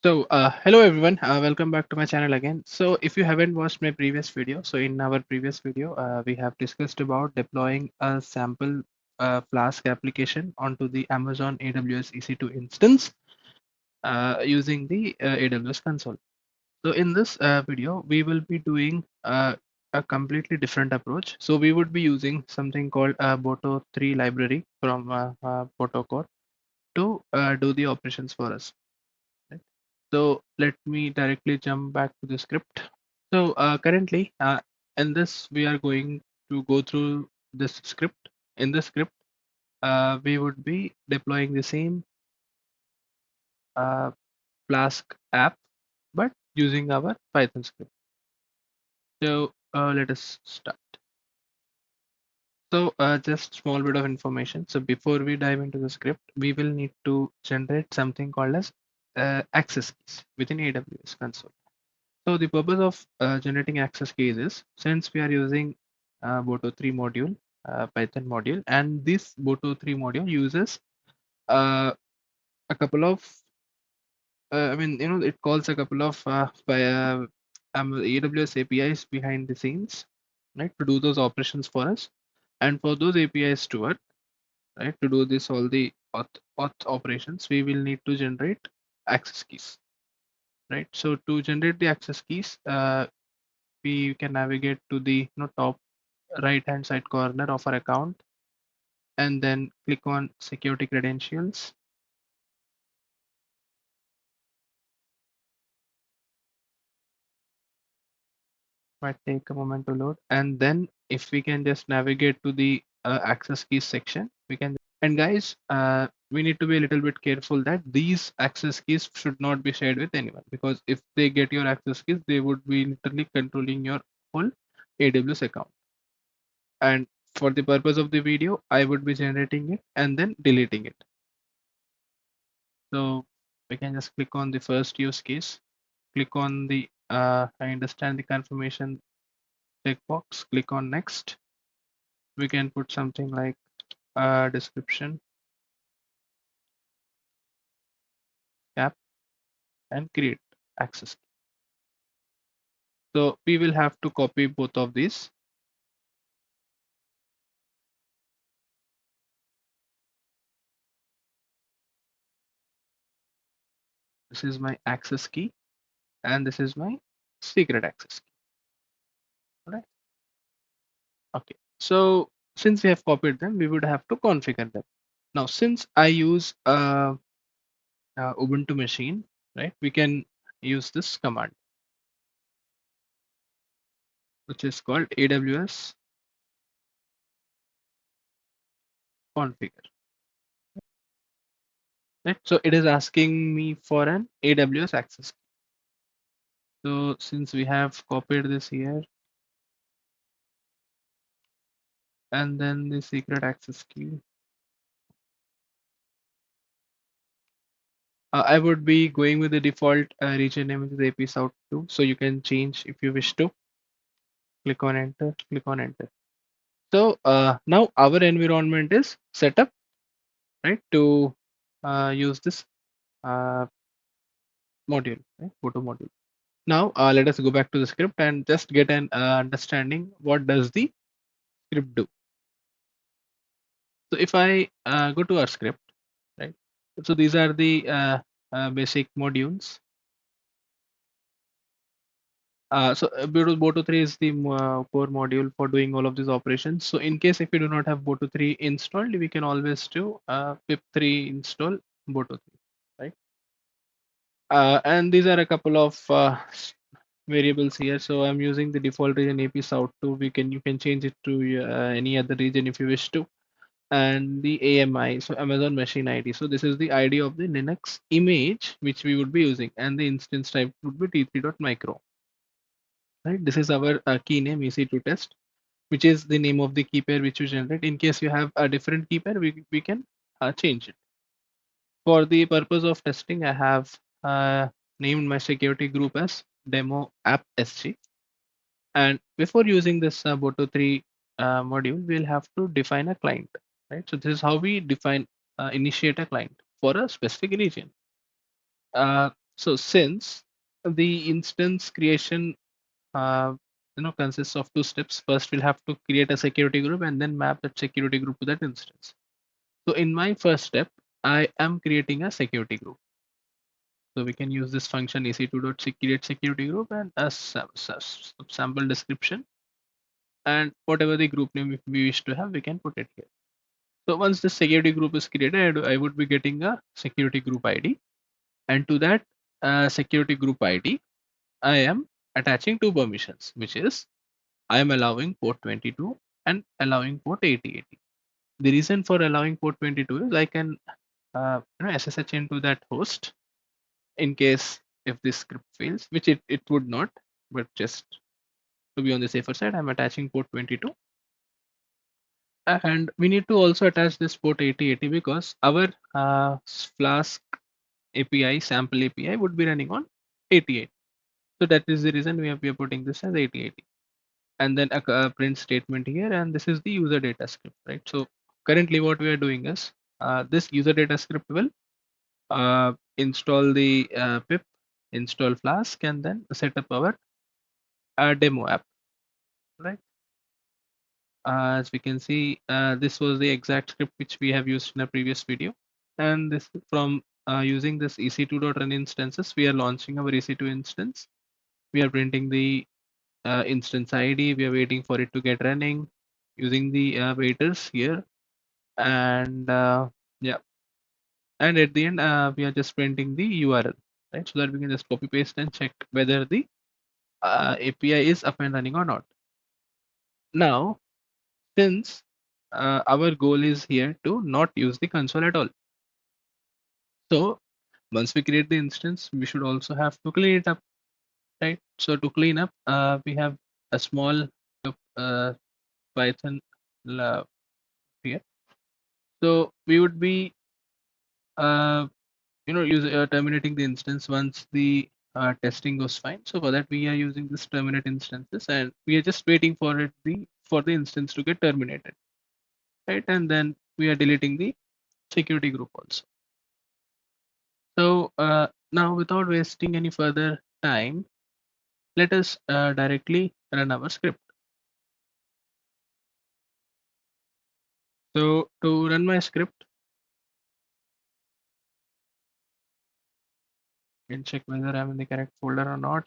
Hello everyone, welcome back to my channel again. So if you haven't watched my previous video, so in our previous video, we have discussed about deploying a sample Flask application onto the Amazon AWS EC2 instance using the AWS console. So in this video, we will be doing a completely different approach. So we would be using something called Boto3 library from Boto to do the operations for us. Right? So let me directly jump back to the script. So currently in this, we are going to go through this script. In the script, we would be deploying the same uh, Flask app, but using our Python script. So let us start. So just small bit of information. So before we dive into the script, we will need to generate something called as access keys within AWS console. So the purpose of generating access keys is, since we are using Boto3 module, Python module, and this Boto3 module uses uh, a couple of, it calls a couple of AWS APIs behind the scenes, right, to do those operations for us. And for those APIs to work, right, to do this all the auth operations, we will need to generate access keys, right? So to generate the access keys, we can navigate to the top right hand side corner of our account and then click on security credentials. Might take a moment to load, and then if we can just navigate to the access keys section, we can. And guys, we need to be a little bit careful that these access keys should not be shared with anyone, because if they get your access keys, they would be literally controlling your whole AWS account. And for the purpose of the video, I would be generating it and then deleting it. So we can just click on the first use case, click on the I understand the confirmation checkbox, click on next. We can put something like description, cap, and create access. So we will have to copy both of these. This is my access key and this is my secret access key. All right. Okay. So since we have copied them, we would have to configure them. Now, since I use Ubuntu machine, right, we can use this command, which is called AWS configure. Right? So it is asking me for an AWS access key. So since we have copied this here, and then the secret access key, I would be going with the default region name, which is AP South 2. So you can change if you wish to. Click on enter, click on enter. So now our environment is set up, right, to use this uh, module, right, photo module. Now let us go back to the script and just get an understanding what does the script do. So if I go to our script, right, so these are the basic modules. Boto3 is the core module for doing all of these operations. So in case if you do not have Boto3 installed, we can always do pip3 install Boto3, right? And these are a couple of variables here. So I'm using the default region AP South 2. You can change it to any other region if you wish to. And the AMI, so Amazon Machine ID. So this is the ID of the Linux image which we would be using, and the instance type would be t3.micro. Right, this is our key name EC2 test, which is the name of the key pair which you generate. In case you have a different key pair, we can change it. For the purpose of testing, I have named my security group as demo app SG. And before using this Boto3 module, we'll have to define a client, right? So this is how we define initiate a client for a specific region. So since the instance creation consists of two steps. First, we'll have to create a security group and then map that security group to that instance. So in my first step, I am creating a security group. So we can use this function ec2.create security group and a sample description, and whatever the group name we wish to have, we can put it here. So once the security group is created, I would be getting a security group ID, and to that security group ID, I am attaching two permissions, which is I am allowing port 22 and allowing port 8080. The reason for allowing port 22 is I can SSH into that host in case if this script fails, which it would not, but just to be on the safer side, I'm attaching port 22. And we need to also attach this port 8080 because our Flask API, sample API would be running on 88. So that is the reason we are putting this as 8080. And then a print statement here, and this is the user data script, right? So currently what we are doing is this user data script will install the pip, install Flask, and then set up our demo app, right? As we can see, this was the exact script which we have used in a previous video. And this from using this ec2.run instances, we are launching our ec2 instance. We are printing the instance ID. We are waiting for it to get running using the waiters here. And yeah, and at the end, we are just printing the URL, right? So that we can just copy paste and check whether the API is up and running or not. Now, since our goal is here to not use the console at all. So once we create the instance, we should also have to clean it up, right? So to clean up, we have a small uh, Python here. So we would be, terminating the instance once the testing goes fine. So for that, we are using this terminate instances, and we are just waiting for the instance to get terminated, right? And then we are deleting the security group also. So now, without wasting any further time, let us directly run our script. So to run my script, I can check whether I'm in the correct folder or not.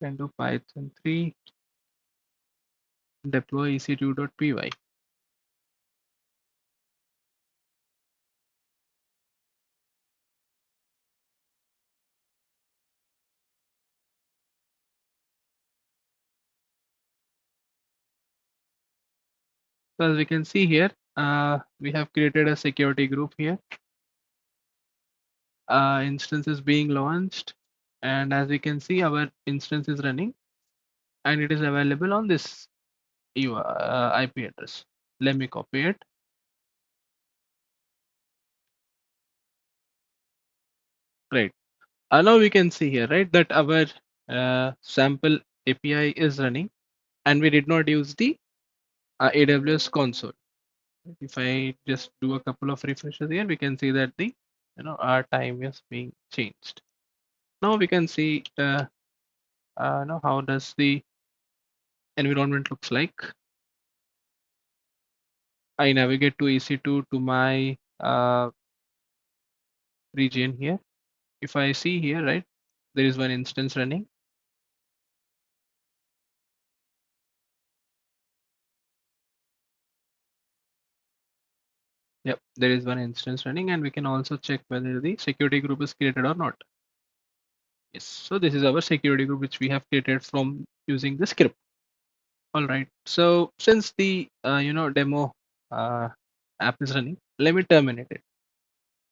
Can do Python 3 deploy ec2.py. So as we can see here, we have created a security group here. Instance is being launched, and as we can see, our instance is running, and it is available on this IP address. Let me copy it. Right. Now we can see here, right, that our sample API is running, and we did not use the AWS console. If I just do a couple of refreshes here, we can see that the our time is being changed. Now we can see how does the environment looks like. I navigate to EC2 to my region here. If I see here, right, there is one instance running. Yep, there is one instance running, and we can also check whether the security group is created or not. Yes, so this is our security group which we have created from using the script. All right. So since the demo uh, app is running, let me terminate it.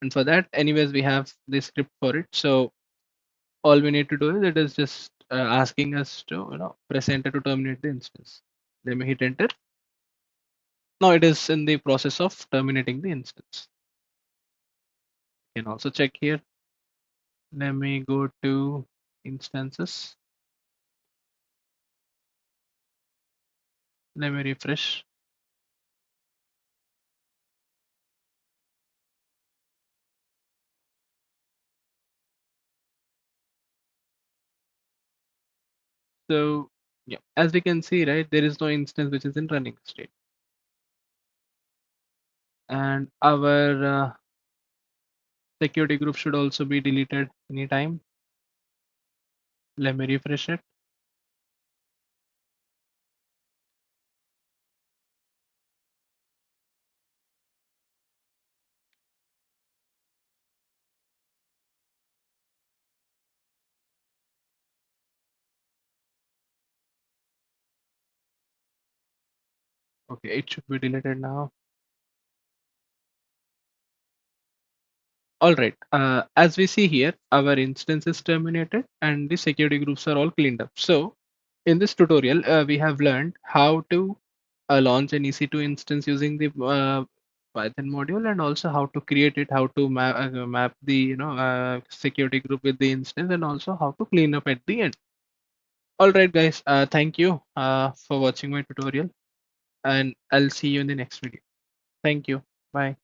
And for that, anyways, we have the script for it. So all we need to do is it is just asking us to press enter to terminate the instance. Let me hit enter. Now it is in the process of terminating the instance. You can also check here. Let me go to instances. Let me refresh. So yeah, as we can see, right, there is no instance which is in running state, and our security group should also be deleted anytime. Let me refresh it. Okay, it should be deleted now. All right. As we see here, our instance is terminated and the security groups are all cleaned up. So in this tutorial, we have learned how to launch an EC2 instance using the Python module, and also how to create it, how to map the security group with the instance, and also how to clean up at the end. All right, guys. Thank you for watching my tutorial, and I'll see you in the next video. Thank you. Bye.